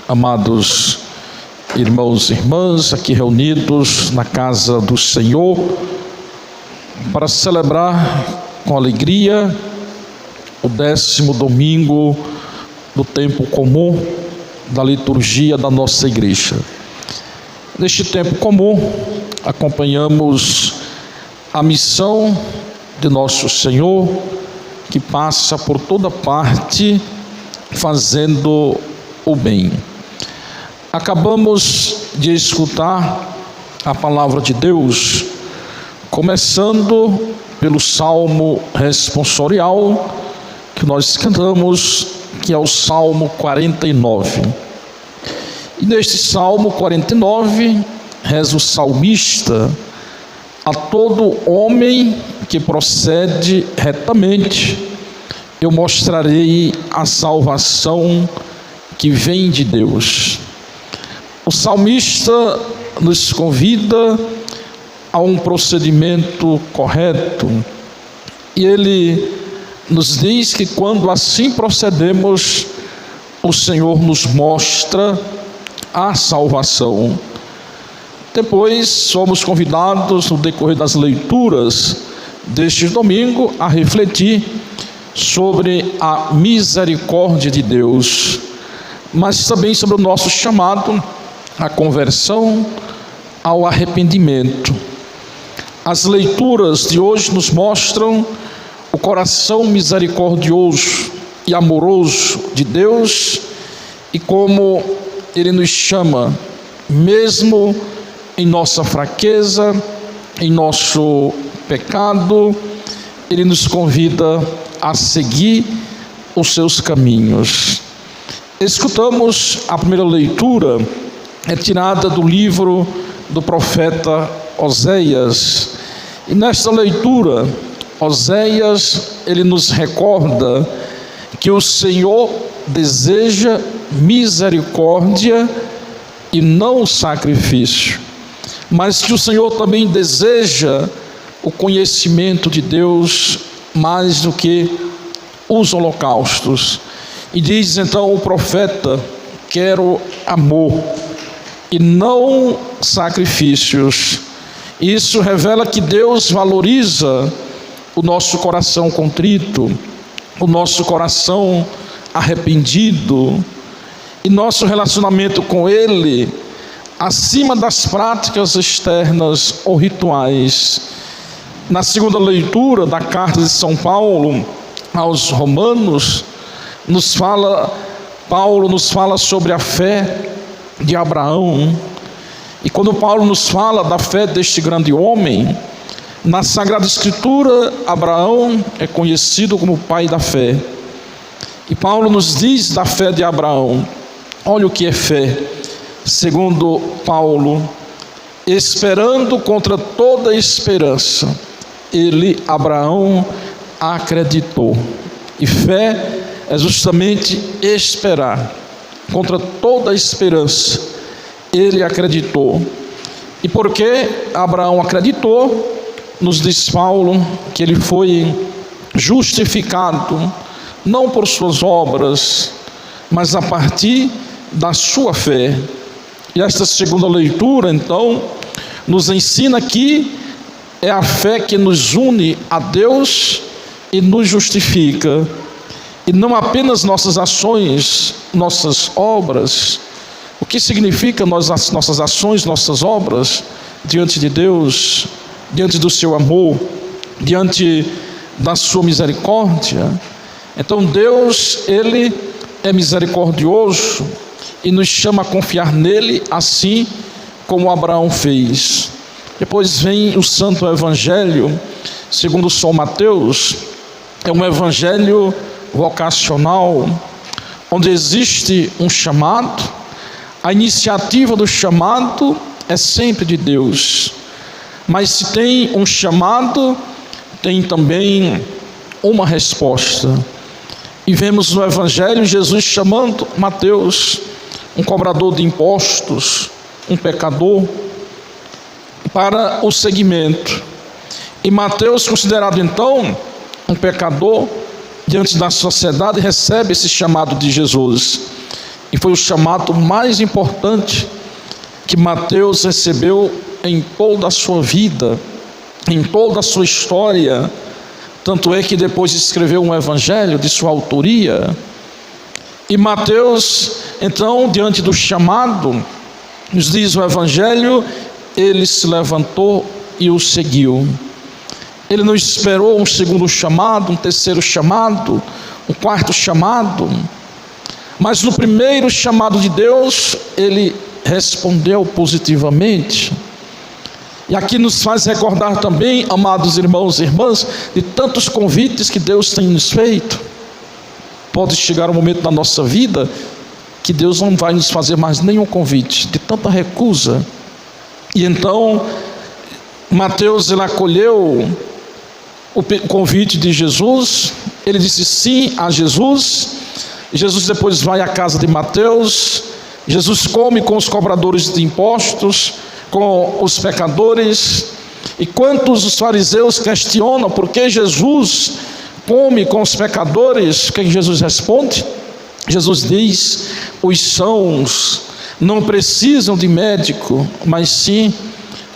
Amados irmãos e irmãs, aqui reunidos na casa do Senhor, para celebrar com alegria o 10º domingo do tempo comum da liturgia da nossa igreja. Neste tempo comum, acompanhamos a missão de nosso Senhor, que passa por toda parte fazendo o bem. Acabamos de escutar a palavra de Deus, começando pelo Salmo responsorial que nós cantamos, que é o Salmo 49. E neste Salmo 49, reza o salmista: a todo homem que procede retamente, eu mostrarei a salvação que vem de Deus. O salmista nos convida a um procedimento correto, e ele nos diz que quando assim procedemos, o Senhor nos mostra a salvação. Depois somos convidados, no decorrer das leituras deste domingo, a refletir sobre a misericórdia de Deus, mas também sobre o nosso chamado à conversão, ao arrependimento. As leituras de hoje nos mostram o coração misericordioso e amoroso de Deus e como Ele nos chama, mesmo em nossa fraqueza, em nosso pecado, Ele nos convida a seguir os seus caminhos. Escutamos a primeira leitura, é tirada do livro do profeta Oséias, e nesta leitura, Oséias, ele nos recorda que o Senhor deseja misericórdia e não sacrifício, mas que o Senhor também deseja o conhecimento de Deus mais do que os holocaustos. E diz então o profeta: quero amor e não sacrifícios. Isso revela que Deus valoriza o nosso coração contrito, o nosso coração arrependido, e nosso relacionamento com Ele acima das práticas externas ou rituais. Na segunda leitura da carta de São Paulo aos Romanos, Paulo nos fala sobre a fé de Abraão. E quando Paulo nos fala da fé deste grande homem, na Sagrada Escritura, Abraão é conhecido como o pai da fé. E Paulo nos diz da fé de Abraão. Olha o que é fé. Segundo Paulo: esperando contra toda esperança, Abraão, acreditou. E fé é justamente esperar. Contra toda esperança, ele acreditou. E porque Abraão acreditou, nos diz Paulo que ele foi justificado, não por suas obras, mas a partir da sua fé. E esta segunda leitura, então, nos ensina que é a fé que nos une a Deus e nos justifica. E não apenas nossas ações, nossas obras. O que significa nossas ações, nossas obras diante de Deus, diante do seu amor, diante da sua misericórdia? Então Deus, Ele é misericordioso e nos chama a confiar nele, assim como Abraão fez. Depois vem o Santo Evangelho, segundo São Mateus. É um evangelho vocacional, onde existe um chamado. A iniciativa do chamado é sempre de Deus, mas se tem um chamado, tem também uma resposta. E vemos no Evangelho Jesus chamando Mateus, um cobrador de impostos, um pecador, para o seguimento. E Mateus, considerado então um pecador diante da sociedade, recebe esse chamado de Jesus. e foi o chamado mais importante que Mateus recebeu em toda a sua vida, em toda a sua história. Tanto é que depois escreveu um evangelho de sua autoria. E Mateus, então, diante do chamado, nos diz o evangelho, ele se levantou e o seguiu. Ele não esperou um segundo chamado, um terceiro chamado, um quarto chamado, mas no primeiro chamado de Deus, ele respondeu positivamente. E aqui nos faz recordar também, amados irmãos e irmãs, de tantos convites que Deus tem nos feito. Pode chegar um momento da nossa vida que Deus não vai nos fazer mais nenhum convite, de tanta recusa. E então Mateus, ele acolheu o convite de Jesus, ele disse sim a Jesus. Jesus depois vai à casa de Mateus, Jesus come com os cobradores de impostos, com os pecadores. E quantos os fariseus questionam por que Jesus come com os pecadores, o que Jesus responde? Jesus diz: os sãos não precisam de médico, mas sim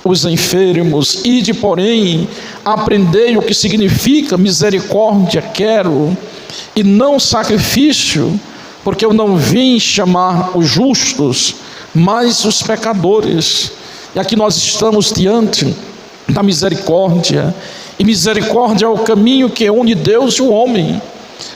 os enfermos. Ide, porém, aprendei o que significa misericórdia quero, e não sacrifício, porque eu não vim chamar os justos, mas os pecadores. E aqui nós estamos diante da misericórdia, e misericórdia é o caminho que une Deus e o homem,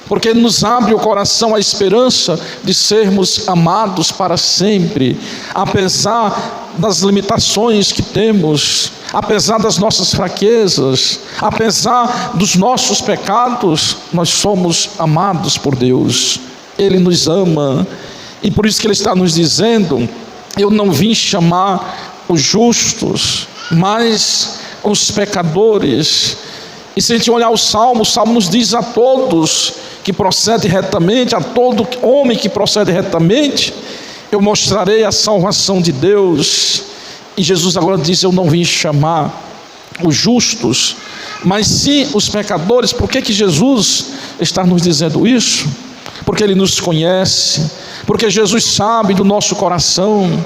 porque Ele nos abre o coração à esperança de sermos amados para sempre, apesar das limitações que temos, apesar das nossas fraquezas, apesar dos nossos pecados, nós somos amados por Deus. Ele nos ama, e por isso que Ele está nos dizendo: eu não vim chamar os justos, mas os pecadores. E se a gente olhar o Salmo nos diz: a todos que procedem retamente, a todo homem que procede retamente, eu mostrarei a salvação de Deus. E Jesus agora diz: eu não vim chamar os justos, mas sim os pecadores. Por que Jesus está nos dizendo isso? Porque Ele nos conhece, porque Jesus sabe do nosso coração,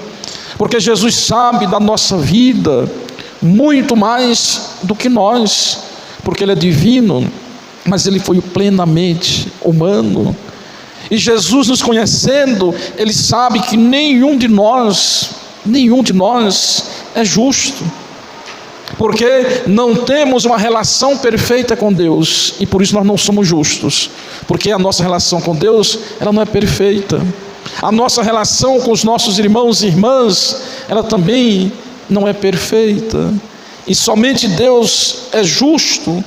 porque Jesus sabe da nossa vida, muito mais do que nós, porque Ele é divino, mas Ele foi plenamente humano. E Jesus, nos conhecendo, Ele sabe que nenhum de nós é justo, porque não temos uma relação perfeita com Deus, e por isso nós não somos justos, porque a nossa relação com Deus, ela não é perfeita. A nossa relação com os nossos irmãos e irmãs, ela também não é perfeita. E somente Deus é justo,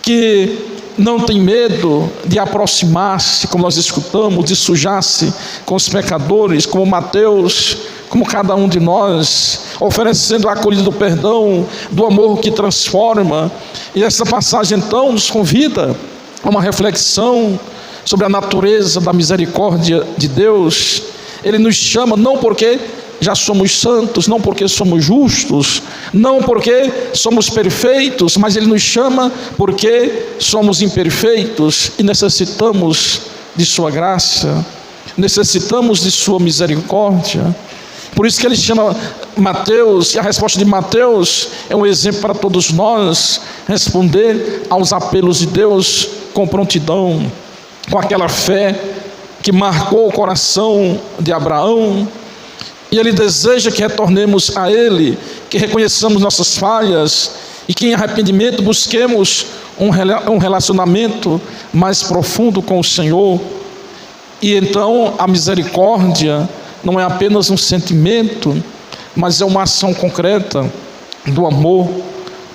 que não tem medo de aproximar-se, como nós escutamos, de sujar-se com os pecadores, como Mateus, como cada um de nós, oferecendo a acolhida do perdão, do amor que transforma. E essa passagem então nos convida a uma reflexão sobre a natureza da misericórdia de Deus. Ele nos chama não porque já somos santos, não porque somos justos, não porque somos perfeitos, mas Ele nos chama porque somos imperfeitos e necessitamos de sua graça, necessitamos de sua misericórdia. Por isso que Ele chama Mateus, e a resposta de Mateus é um exemplo para todos nós, responder aos apelos de Deus com prontidão, com aquela fé que marcou o coração de Abraão. E Ele deseja que retornemos a Ele, que reconheçamos nossas falhas e que em arrependimento busquemos um relacionamento mais profundo com o Senhor. E então a misericórdia não é apenas um sentimento, mas é uma ação concreta do amor,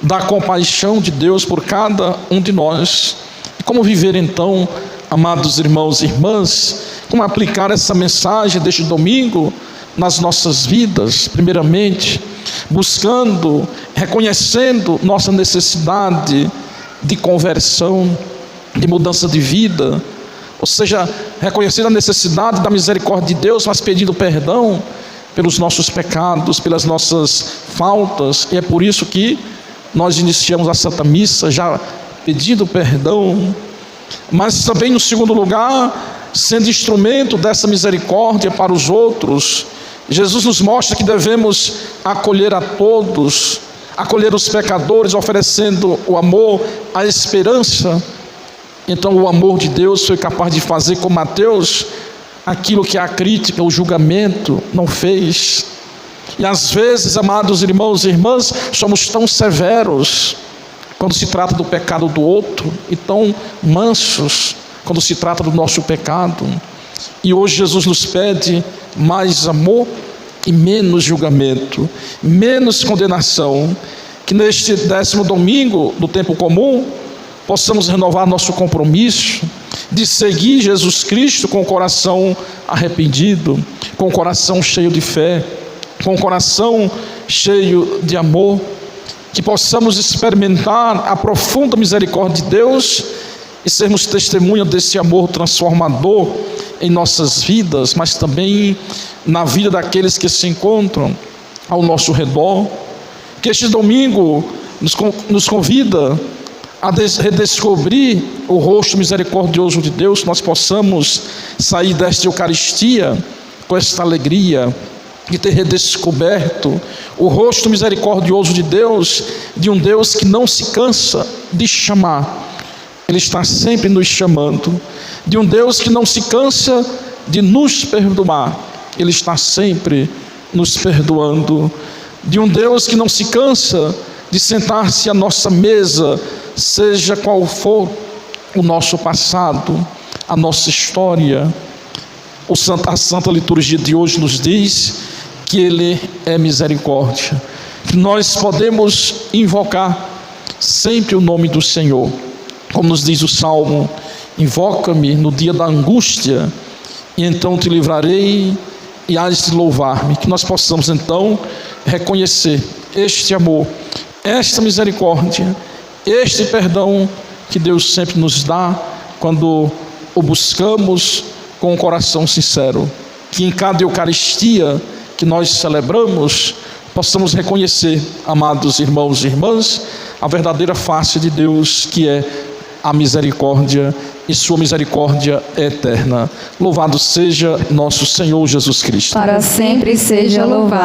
da compaixão de Deus por cada um de nós. E como viver então, amados irmãos e irmãs, como aplicar essa mensagem deste domingo nas nossas vidas? Primeiramente, buscando, reconhecendo nossa necessidade de conversão, de mudança de vida, ou seja, reconhecendo a necessidade da misericórdia de Deus, mas pedindo perdão pelos nossos pecados, pelas nossas faltas. E é por isso que nós iniciamos a Santa Missa já pedindo perdão. Mas também, no segundo lugar, sendo instrumento dessa misericórdia para os outros, Jesus nos mostra que devemos acolher a todos, acolher os pecadores, oferecendo o amor, a esperança. Então o amor de Deus foi capaz de fazer com Mateus aquilo que a crítica, o julgamento não fez. E às vezes, amados irmãos e irmãs, somos tão severos quando se trata do pecado do outro e tão mansos quando se trata do nosso pecado. E hoje Jesus nos pede mais amor e menos julgamento, menos condenação. Que neste 10º domingo do tempo comum possamos renovar nosso compromisso de seguir Jesus Cristo com o coração arrependido, com o coração cheio de fé, com o coração cheio de amor. Que possamos experimentar a profunda misericórdia de Deus e sermos testemunha desse amor transformador em nossas vidas, mas também na vida daqueles que se encontram ao nosso redor. Que este domingo nos convida a redescobrir o rosto misericordioso de Deus, que nós possamos sair desta Eucaristia com esta alegria de ter redescoberto o rosto misericordioso de Deus, de um Deus que não se cansa de chamar, Ele está sempre nos chamando, de um Deus que não se cansa de nos perdoar, Ele está sempre nos perdoando, de um Deus que não se cansa de sentar-se à nossa mesa, seja qual for o nosso passado, a nossa história. A Santa Liturgia de hoje nos diz que Ele é misericórdia, que nós podemos invocar sempre o nome do Senhor, como nos diz o Salmo: invoca-me no dia da angústia, e então te livrarei e hás de louvar-me. Que nós possamos então reconhecer este amor, esta misericórdia, este perdão que Deus sempre nos dá quando o buscamos com um coração sincero. Que em cada Eucaristia que nós celebramos, possamos reconhecer, amados irmãos e irmãs, a verdadeira face de Deus, que é a misericórdia, e sua misericórdia é eterna. Louvado seja nosso Senhor Jesus Cristo. Para sempre seja louvado.